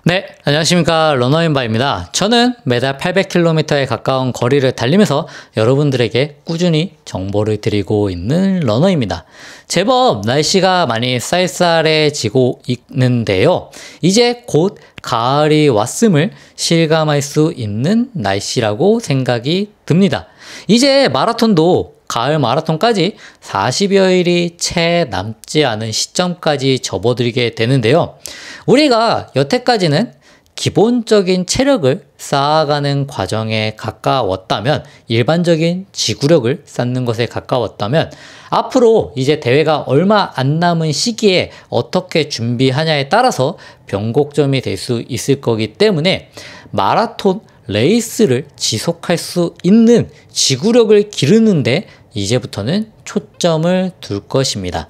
네, 안녕하십니까. 러너인바입니다. 저는 매달 800km에 가까운 거리를 달리면서 여러분들에게 꾸준히 정보를 드리고 있는 러너입니다. 제법 날씨가 많이 쌀쌀해지고 있는데요. 이제 곧 가을이 왔음을 실감할 수 있는 날씨라고 생각이 듭니다. 이제 마라톤도 가을 마라톤까지 40여일이 채 남지 않은 시점까지 접어들게 되는데요. 우리가 여태까지는 기본적인 체력을 쌓아가는 과정에 가까웠다면, 일반적인 지구력을 쌓는 것에 가까웠다면, 앞으로 이제 대회가 얼마 안 남은 시기에 어떻게 준비하냐에 따라서 변곡점이 될 수 있을 거기 때문에 마라톤 레이스를 지속할 수 있는 지구력을 기르는데 이제부터는 초점을 둘 것입니다.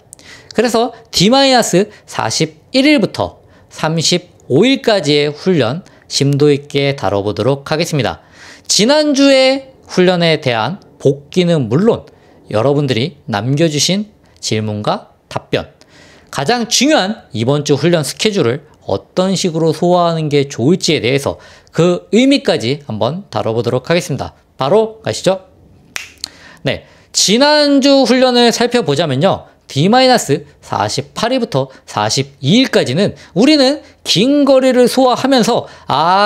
그래서 D-41일부터 35일까지의 훈련 심도 있게 다뤄보도록 하겠습니다. 지난주의 훈련에 대한 복귀는 물론 여러분들이 남겨주신 질문과 답변, 가장 중요한 이번 주 훈련 스케줄을 어떤 식으로 소화하는 게 좋을지에 대해서 그 의미까지 한번 다뤄보도록 하겠습니다. 바로 가시죠. 네, 지난주 훈련을 살펴보자면요. D-48일부터 42일까지는 우리는 긴 거리를 소화하면서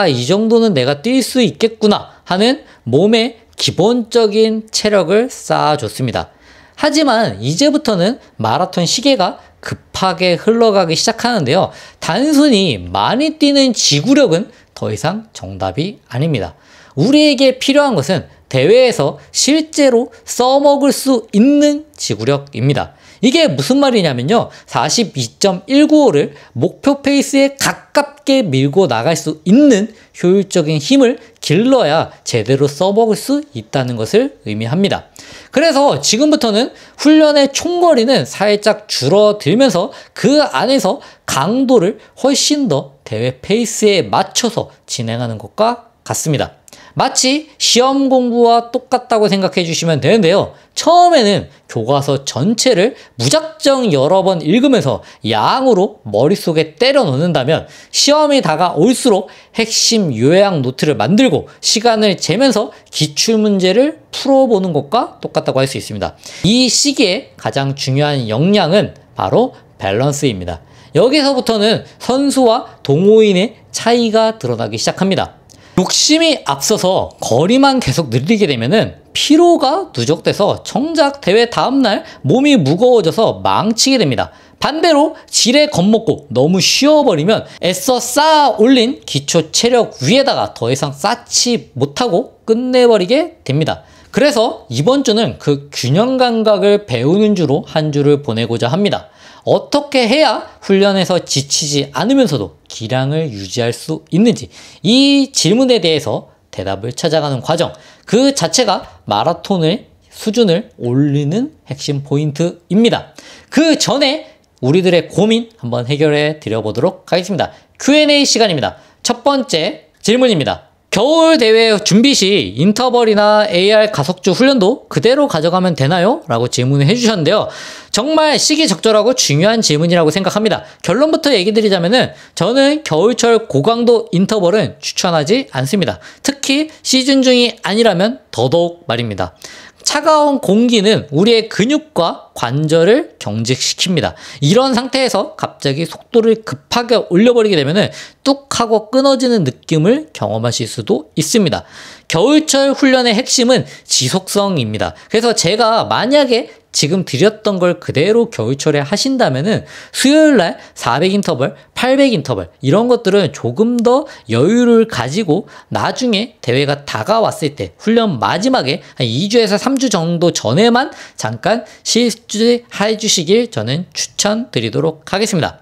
이 정도는 내가 뛸 수 있겠구나 하는 몸의 기본적인 체력을 쌓아줬습니다. 하지만 이제부터는 마라톤 시계가 급하게 흘러가기 시작하는데요. 단순히 많이 뛰는 지구력은 더 이상 정답이 아닙니다. 우리에게 필요한 것은 대회에서 실제로 써먹을 수 있는 지구력입니다. 이게 무슨 말이냐면요. 42.195를 목표 페이스에 가깝게 밀고 나갈 수 있는 효율적인 힘을 길러야 제대로 써먹을 수 있다는 것을 의미합니다. 그래서 지금부터는 훈련의 총거리는 살짝 줄어들면서 그 안에서 강도를 훨씬 더 대회 페이스에 맞춰서 진행하는 것과 같습니다. 마치 시험 공부와 똑같다고 생각해 주시면 되는데요. 처음에는 교과서 전체를 무작정 여러 번 읽으면서 양으로 머릿속에 때려 넣는다면 시험이 다가올수록 핵심 요약 노트를 만들고 시간을 재면서 기출문제를 풀어보는 것과 똑같다고 할 수 있습니다. 이 시기에 가장 중요한 역량은 바로 밸런스입니다. 여기서부터는 선수와 동호인의 차이가 드러나기 시작합니다. 욕심이 앞서서 거리만 계속 늘리게 되면은 피로가 누적돼서 정작 대회 다음날 몸이 무거워져서 망치게 됩니다. 반대로 지레 겁먹고 너무 쉬어버리면 애써 쌓아 올린 기초 체력 위에다가 더 이상 쌓지 못하고 끝내버리게 됩니다. 그래서 이번 주는 그 균형 감각을 배우는 주로 한 주를 보내고자 합니다. 어떻게 해야 훈련에서 지치지 않으면서도 기량을 유지할 수 있는지, 이 질문에 대해서 대답을 찾아가는 과정, 그 자체가 마라톤의 수준을 올리는 핵심 포인트입니다. 그 전에 우리들의 고민 한번 해결해 드려보도록 하겠습니다. Q&A 시간입니다. 첫 번째 질문입니다. 겨울 대회 준비 시 인터벌이나 AR 가속주 훈련도 그대로 가져가면 되나요? 라고 질문을 해주셨는데요. 정말 시기적절하고 중요한 질문이라고 생각합니다. 결론부터 얘기 드리자면은 저는 겨울철 고강도 인터벌은 추천하지 않습니다. 특히 시즌 중이 아니라면 더더욱 말입니다. 차가운 공기는 우리의 근육과 관절을 경직시킵니다. 이런 상태에서 갑자기 속도를 급하게 올려버리게 되면 뚝 하고 끊어지는 느낌을 경험하실 수도 있습니다. 겨울철 훈련의 핵심은 지속성입니다. 그래서 제가 만약에 지금 드렸던 걸 그대로 겨울철에 하신다면은 수요일날 400 인터벌, 800 인터벌 이런 것들은 조금 더 여유를 가지고 나중에 대회가 다가왔을 때 훈련 마지막에 한 2주에서 3주 정도 전에만 잠깐 실주해 주시길 저는 추천드리도록 하겠습니다.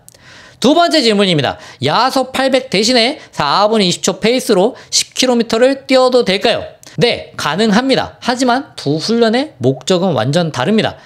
두 번째 질문입니다. 야속 800 대신에 4분 20초 페이스로 10km를 뛰어도 될까요? 네, 가능합니다. 하지만 두 훈련의 목적은 완전 다릅니다.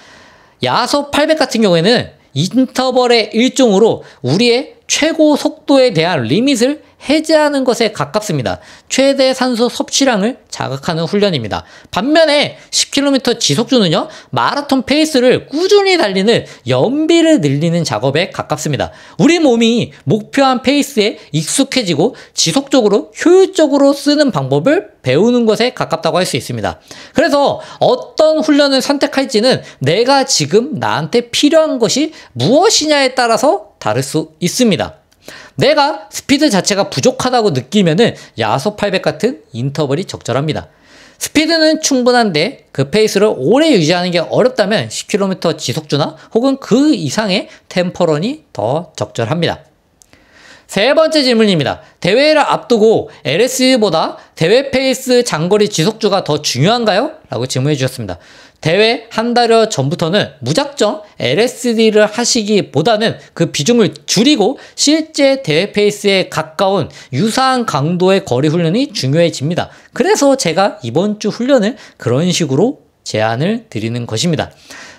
야속 800 같은 경우에는 인터벌의 일종으로 우리의 최고 속도에 대한 리밋을 해제하는 것에 가깝습니다. 최대 산소 섭취량을 자극하는 훈련입니다. 반면에 10km 지속주는요, 마라톤 페이스를 꾸준히 달리는 연비를 늘리는 작업에 가깝습니다. 우리 몸이 목표한 페이스에 익숙해지고 지속적으로 효율적으로 쓰는 방법을 배우는 것에 가깝다고 할 수 있습니다. 그래서 어떤 훈련을 선택할지는 내가 지금 나한테 필요한 것이 무엇이냐에 따라서 다를 수 있습니다. 내가 스피드 자체가 부족하다고 느끼면은 야소 800 같은 인터벌이 적절합니다. 스피드는 충분한데 그 페이스를 오래 유지하는 게 어렵다면 10km 지속주나 혹은 그 이상의 템포런이 더 적절합니다. 세 번째 질문입니다. 대회를 앞두고 LS보다 대회 페이스 장거리 지속주가 더 중요한가요? 라고 질문해 주셨습니다. 대회 한 달여 전부터는 무작정 LSD를 하시기보다는 그 비중을 줄이고 실제 대회 페이스에 가까운 유사한 강도의 거리 훈련이 중요해집니다. 그래서 제가 이번 주 훈련을 그런 식으로 제안을 드리는 것입니다.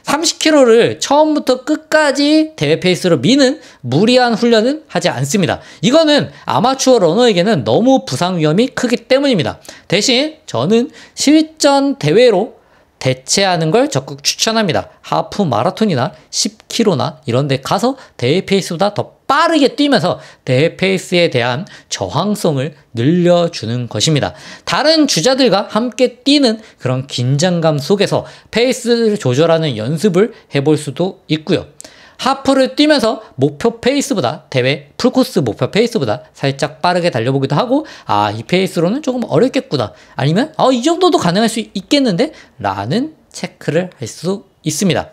30km를 처음부터 끝까지 대회 페이스로 미는 무리한 훈련은 하지 않습니다. 이거는 아마추어 러너에게는 너무 부상 위험이 크기 때문입니다. 대신 저는 실전 대회로 대체하는 걸 적극 추천합니다. 하프 마라톤이나 10km나 이런 데 가서 대회 페이스보다 더 빠르게 뛰면서 대회 페이스에 대한 저항성을 늘려주는 것입니다. 다른 주자들과 함께 뛰는 그런 긴장감 속에서 페이스를 조절하는 연습을 해볼 수도 있고요. 하프를 뛰면서 목표 페이스보다 대회 풀코스 목표 페이스보다 살짝 빠르게 달려보기도 하고 이 페이스로는 조금 어렵겠구나 아니면 이 정도도 가능할 수 있겠는데 라는 체크를 할 수 있습니다.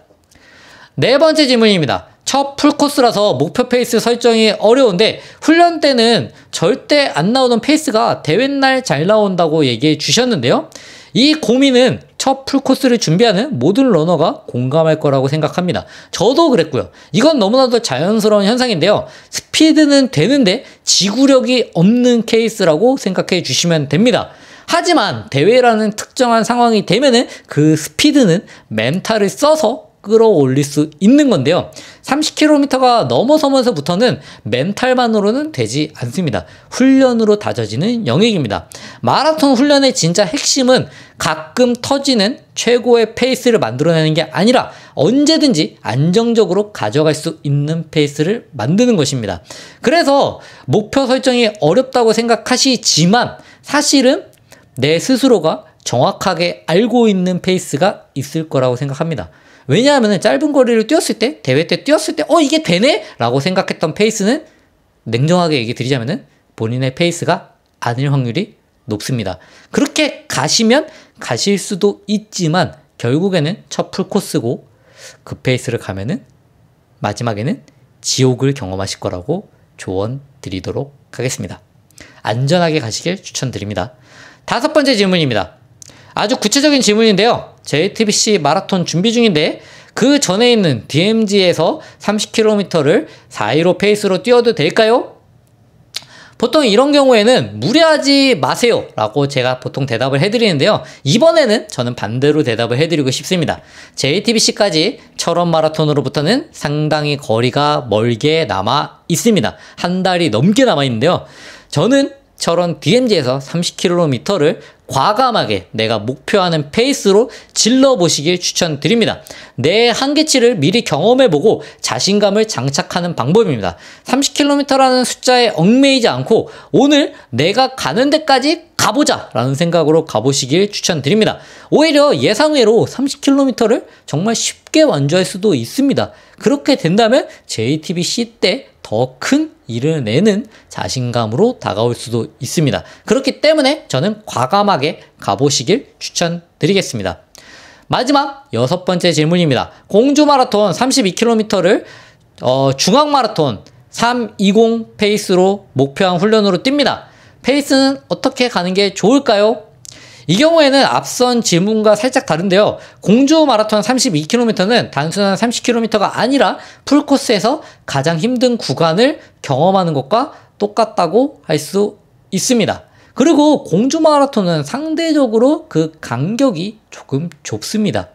네 번째 질문입니다. 첫 풀코스라서 목표 페이스 설정이 어려운데 훈련 때는 절대 안 나오던 페이스가 대회날 잘 나온다고 얘기해 주셨는데요. 이 고민은 첫 풀코스를 준비하는 모든 러너가 공감할 거라고 생각합니다. 저도 그랬고요. 이건 너무나도 자연스러운 현상인데요. 스피드는 되는데 지구력이 없는 케이스라고 생각해 주시면 됩니다. 하지만 대회라는 특정한 상황이 되면은 그 스피드는 멘탈을 써서 끌어올릴 수 있는 건데요. 30km가 넘어서면서부터는 멘탈만으로는 되지 않습니다. 훈련으로 다져지는 영역입니다. 마라톤 훈련의 진짜 핵심은 가끔 터지는 최고의 페이스를 만들어내는 게 아니라 언제든지 안정적으로 가져갈 수 있는 페이스를 만드는 것입니다. 그래서 목표 설정이 어렵다고 생각하시지만 사실은 내 스스로가 정확하게 알고 있는 페이스가 있을 거라고 생각합니다. 왜냐하면 짧은 거리를 뛰었을 때, 대회 때 뛰었을 때 이게 되네? 라고 생각했던 페이스는 냉정하게 얘기 드리자면 본인의 페이스가 아닐 확률이 높습니다. 그렇게 가시면 가실 수도 있지만 결국에는 첫 풀코스고 그 페이스를 가면은 마지막에는 지옥을 경험하실 거라고 조언 드리도록 하겠습니다. 안전하게 가시길 추천드립니다. 다섯 번째 질문입니다. 아주 구체적인 질문인데요. JTBC 마라톤 준비 중인데 그 전에 있는 DMZ에서 30km를 4.15 페이스로 뛰어도 될까요? 보통 이런 경우에는 무리하지 마세요 라고 제가 보통 대답을 해드리는데요. 이번에는 저는 반대로 대답을 해드리고 싶습니다. JTBC까지 철원 마라톤으로부터는 상당히 거리가 멀게 남아 있습니다. 한 달이 넘게 남아 있는데요. 저는 철원 DMZ에서 30km를 과감하게 내가 목표하는 페이스로 질러보시길 추천드립니다. 내 한계치를 미리 경험해보고 자신감을 장착하는 방법입니다. 30km라는 숫자에 얽매이지 않고 오늘 내가 가는 데까지 가보자 라는 생각으로 가보시길 추천드립니다. 오히려 예상외로 30km를 정말 쉽게 완주할 수도 있습니다. 그렇게 된다면 JTBC 때 더 큰 일을 내는 자신감으로 다가올 수도 있습니다. 그렇기 때문에 저는 과감하게 가보시길 추천드리겠습니다. 마지막 여섯 번째 질문입니다. 공주 마라톤 32km를 중앙 마라톤 320 페이스로 목표한 훈련으로 뜁니다. 페이스는 어떻게 가는 게 좋을까요? 이 경우에는 앞선 질문과 살짝 다른데요. 공주 마라톤 32km는 단순한 30km가 아니라 풀코스에서 가장 힘든 구간을 경험하는 것과 똑같다고 할 수 있습니다. 그리고 공주 마라톤은 상대적으로 그 간격이 조금 좁습니다.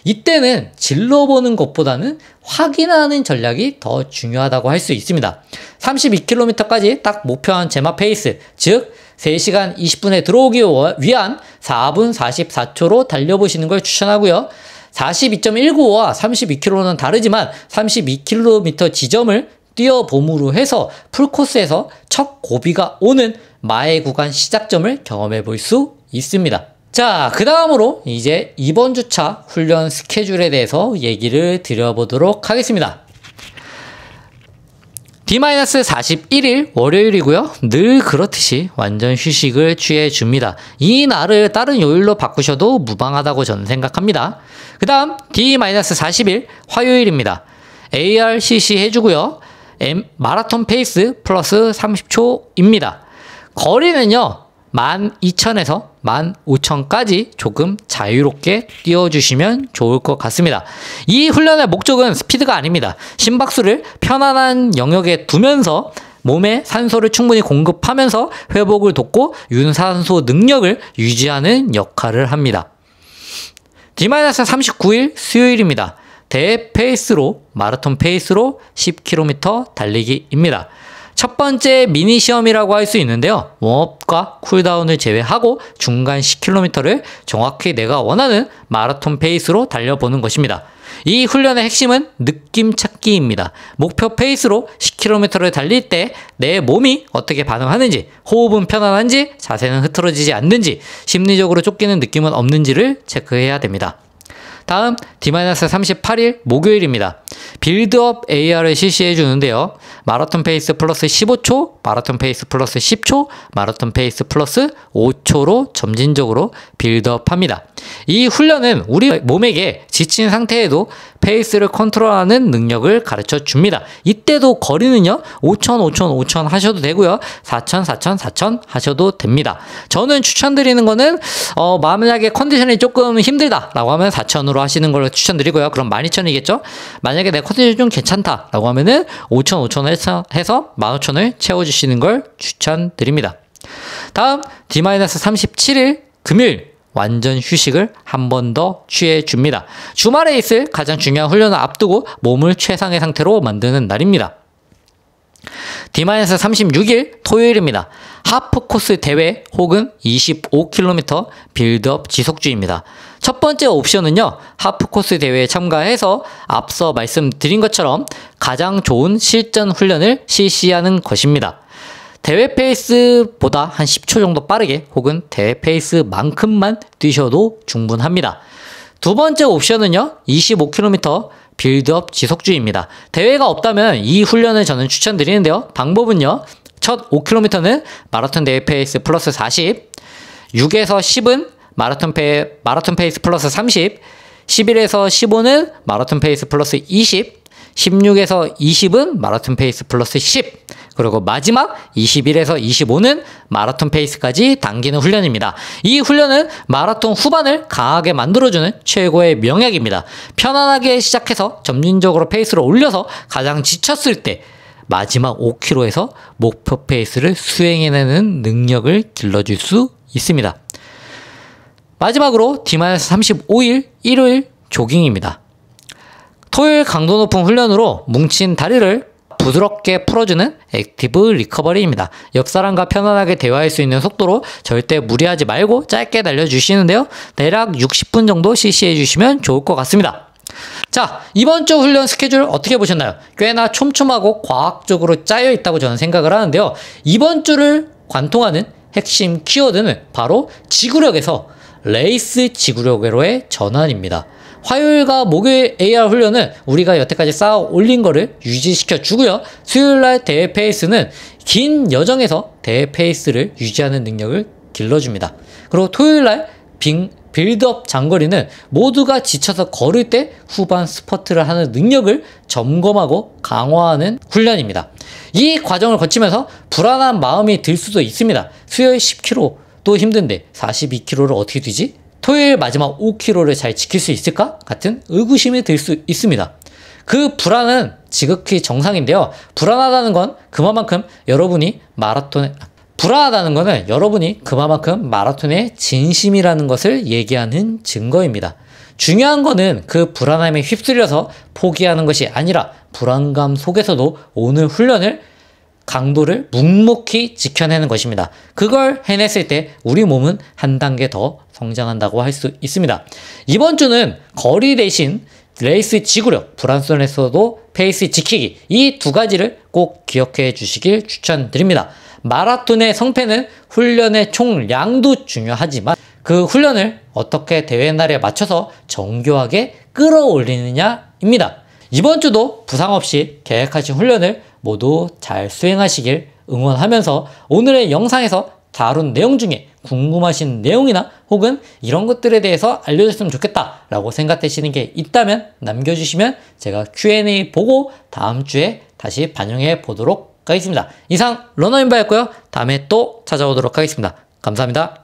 이때는 질러보는 것보다는 확인하는 전략이 더 중요하다고 할 수 있습니다. 32km까지 딱 목표한 제마 페이스, 즉 3시간 20분에 들어오기 위한 4분 44초로 달려보시는 걸 추천하고요. 42.195와 32km는 다르지만 32km 지점을 뛰어봄으로 해서 풀코스에서 첫 고비가 오는 마의 구간 시작점을 경험해 볼 수 있습니다. 자, 그 다음으로 이제 이번 주차 훈련 스케줄에 대해서 얘기를 드려보도록 하겠습니다. D-41일 월요일이고요. 늘 그렇듯이 완전 휴식을 취해줍니다. 이 날을 다른 요일로 바꾸셔도 무방하다고 저는 생각합니다. 그 다음 D-40일 화요일입니다. ARCC 해주고요. 마라톤 페이스 플러스 30초입니다. 거리는요 12,000에서 15,000까지 조금 자유롭게 뛰어주시면 좋을 것 같습니다. 이 훈련의 목적은 스피드가 아닙니다. 심박수를 편안한 영역에 두면서 몸에 산소를 충분히 공급하면서 회복을 돕고 윤산소 능력을 유지하는 역할을 합니다. D-39일 수요일입니다. 대페이스로 마라톤 페이스로 10km 달리기입니다. 첫 번째 미니 시험이라고 할 수 있는데요. 웜업과 쿨다운을 제외하고 중간 10km를 정확히 내가 원하는 마라톤 페이스로 달려보는 것입니다. 이 훈련의 핵심은 느낌 찾기입니다. 목표 페이스로 10km를 달릴 때 내 몸이 어떻게 반응하는지, 호흡은 편안한지, 자세는 흐트러지지 않는지, 심리적으로 쫓기는 느낌은 없는지를 체크해야 됩니다. 다음 D-38일 목요일입니다. 빌드업 AR을 실시해 주는데요. 마라톤 페이스 플러스 15초, 마라톤 페이스 플러스 10초, 마라톤 페이스 플러스 5초로 점진적으로 빌드업합니다. 이 훈련은 우리 몸에게 지친 상태에도 페이스를 컨트롤하는 능력을 가르쳐 줍니다. 이때도 거리는요 5,000, 5,000, 5,000 하셔도 되고요. 4,000, 4,000, 4,000 하셔도 됩니다. 저는 추천드리는 거는 만약에 컨디션이 조금 힘들다라고 하면 4,000으로 하시는 걸 추천드리고요. 그럼 12,000이겠죠? 만약에 내 컨디션이 좀 괜찮다라고 하면은 5,000, 5,000 해서 15,000을 채워주시는 걸 추천드립니다. 다음 D-37일 금요일 완전 휴식을 한 번 더 취해줍니다. 주말에 있을 가장 중요한 훈련을 앞두고 몸을 최상의 상태로 만드는 날입니다. D-36일 토요일입니다. 하프 코스 대회 혹은 25km 빌드업 지속주의입니다. 첫 번째 옵션은요, 하프 코스 대회에 참가해서 앞서 말씀드린 것처럼 가장 좋은 실전 훈련을 실시하는 것입니다. 대회 페이스보다 한 10초 정도 빠르게 혹은 대회 페이스만큼만 뛰셔도 충분합니다. 두 번째 옵션은요, 25km 빌드업 지속주의입니다. 대회가 없다면 이 훈련을 저는 추천드리는데요. 방법은요, 첫 5km는 마라톤 대회 페이스 플러스 40, 6에서 10은 마라톤 페이스 플러스 30, 11에서 15는 마라톤 페이스 플러스 20, 16에서 20은 마라톤 페이스 플러스 10, 그리고 마지막 21에서 25는 마라톤 페이스까지 당기는 훈련입니다. 이 훈련은 마라톤 후반을 강하게 만들어주는 최고의 명약입니다. 편안하게 시작해서 점진적으로 페이스를 올려서 가장 지쳤을 때 마지막 5km에서 목표 페이스를 수행해내는 능력을 길러줄 수 있습니다. 마지막으로 D-35일 일요일 조깅입니다. 토요일 강도 높은 훈련으로 뭉친 다리를 부드럽게 풀어주는 액티브 리커버리입니다. 옆 사람과 편안하게 대화할 수 있는 속도로 절대 무리하지 말고 짧게 달려주시는데요. 대략 60분 정도 실시해 주시면 좋을 것 같습니다. 자, 이번 주 훈련 스케줄 어떻게 보셨나요? 꽤나 촘촘하고 과학적으로 짜여 있다고 저는 생각을 하는데요. 이번 주를 관통하는 핵심 키워드는 바로 지구력에서 레이스 지구력으로의 전환입니다. 화요일과 목요일 AR 훈련은 우리가 여태까지 쌓아 올린 거를 유지시켜 주고요. 수요일날 대회 페이스는 긴 여정에서 대회 페이스를 유지하는 능력을 길러줍니다. 그리고 토요일날 빌드업 장거리는 모두가 지쳐서 걸을 때 후반 스퍼트를 하는 능력을 점검하고 강화하는 훈련입니다. 이 과정을 거치면서 불안한 마음이 들 수도 있습니다. 수요일 10km도 힘든데 42km를 어떻게 뛰지? 토요일 마지막 5km를 잘 지킬 수 있을까? 같은 의구심이 들 수 있습니다. 그 불안은 지극히 정상인데요. 불안하다는 건 그만큼 여러분이 그만큼 마라톤의 진심이라는 것을 얘기하는 증거입니다. 중요한 거는 그 불안함에 휩쓸려서 포기하는 것이 아니라 불안감 속에서도 오늘 훈련을 강도를 묵묵히 지켜내는 것입니다. 그걸 해냈을 때 우리 몸은 한 단계 더 성장한다고 할 수 있습니다. 이번 주는 거리 대신 레이스 지구력, 불안선에서도 페이스 지키기, 이 두 가지를 꼭 기억해 주시길 추천드립니다. 마라톤의 성패는 훈련의 총량도 중요하지만 그 훈련을 어떻게 대회 날에 맞춰서 정교하게 끌어올리느냐입니다. 이번 주도 부상 없이 계획하신 훈련을 모두 잘 수행하시길 응원하면서 오늘의 영상에서 다룬 내용 중에 궁금하신 내용이나 혹은 이런 것들에 대해서 알려줬으면 좋겠다 라고 생각되시는 게 있다면 남겨주시면 제가 Q&A 보고 다음 주에 다시 반영해 보도록 하겠습니다. 이상 러너인바였고요. 다음에 또 찾아오도록 하겠습니다. 감사합니다.